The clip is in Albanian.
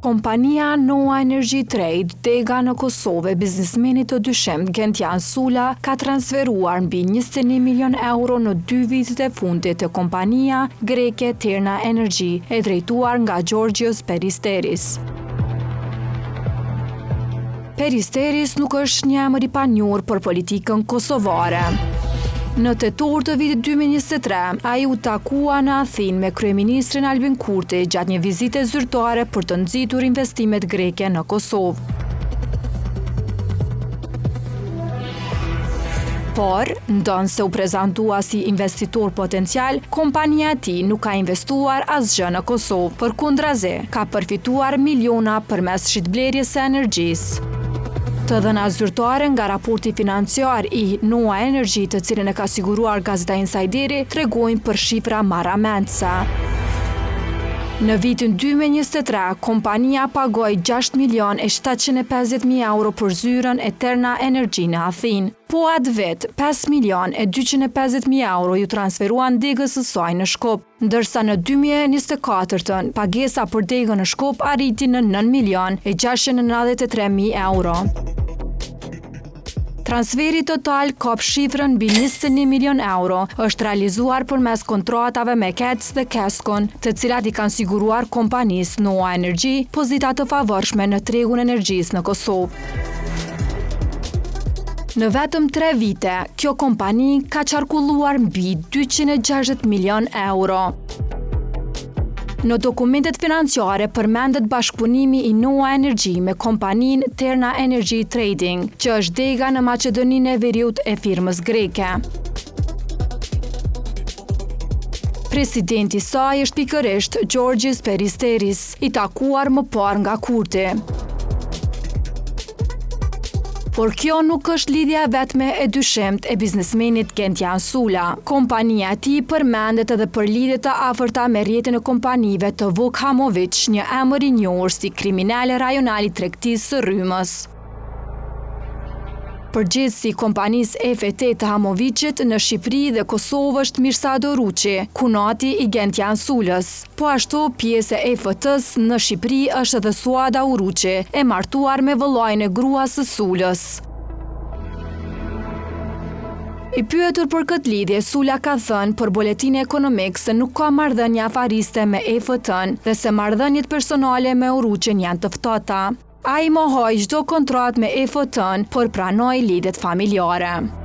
Kompania Noa Energy Trade, Dega në Kosovë, biznismenit të dyshemt Gentian Sula, ka transferuar mbi 21 milion euro në 2 vitet e fundit të kompania greke Terna Energy, e drejtuar nga Georgios Peristeris. Peristeris nuk është një emër i panjohur për politikën kosovare. Në tetor të vitit 2023, ai u takua në Athinë me kryeministrin Albin Kurti gjatë një vizite zyrtare për të nxitur investimet greke në Kosovë. Por, ndonë se u prezantua si investitor potencial, kompania e tij nuk ka investuar asgjë në Kosovë, përkundrazi, ka përfituar miliona përmes shitblerjes së energjisë. Të dhëna zyrtare nga raporti financiar i Noa Energy, të cilën e ka siguruar Gazeta Insideri, tregojnë për shifra marramendse. Në vitin 2023, kompania pagoi 6.750.000 euro për zyrën e Terna Energy në Athinë. Po atë vit, 5.250.000 euro ju transferuan degës së saj në Shkup, ndërsa në 2024 pagesa për degën në Shkup arriti në 9.693.000 euro. Transferi total kap shifrën mbi 21 milion euro, është realizuar përmes kontratave me Kets dhe Keskon, të cilat i kanë siguruar kompanisë Noa Energy pozita të favorshme në tregun energjisë në Kosovë. Në vetëm 3 vite, kjo kompani ka qarkulluar mbi 260 milion euro. Në dokumentet financiare përmendet bashkëpunimi i Noa Energy me kompaninë Terna Energy Trading, që është dega në Maqedoninë e Veriut e firmës greke. Presidenti i saj është pikërisht Georgios Peristeris, i takuar më parë nga Kurti. Por kjo nuk është lidhja vetme e dyshemt e biznesmenit Gentian Sula. Kompania e tij përmendet edhe për lidhje të afërta me rrjetin e kompanive të Vuk Hamović, një emër i njohur si kriminal rajonal i tregtisë së Rrymës. Përgjegjësi kompanisë EFT të Hamovićit në Shqipëri dhe Kosovë është Mirsado Ruçi, kunati i Gentian Sulës. Po ashtu, pjesë e EFT-s në Shqipëri është edhe Suada Uruçi, e martuar me vëllain e gruas së Sulës. I pyetur për këtë lidhje, Sula ka thënë për Boletini Ekonomik se nuk ka marrëdhënie afariste me EFT-n dhe se marrëdhëniet personale me Uruçin janë të ftohta. Ai mohoi çdo kontratë me EFT-n, por pranoi lidhjet familjare.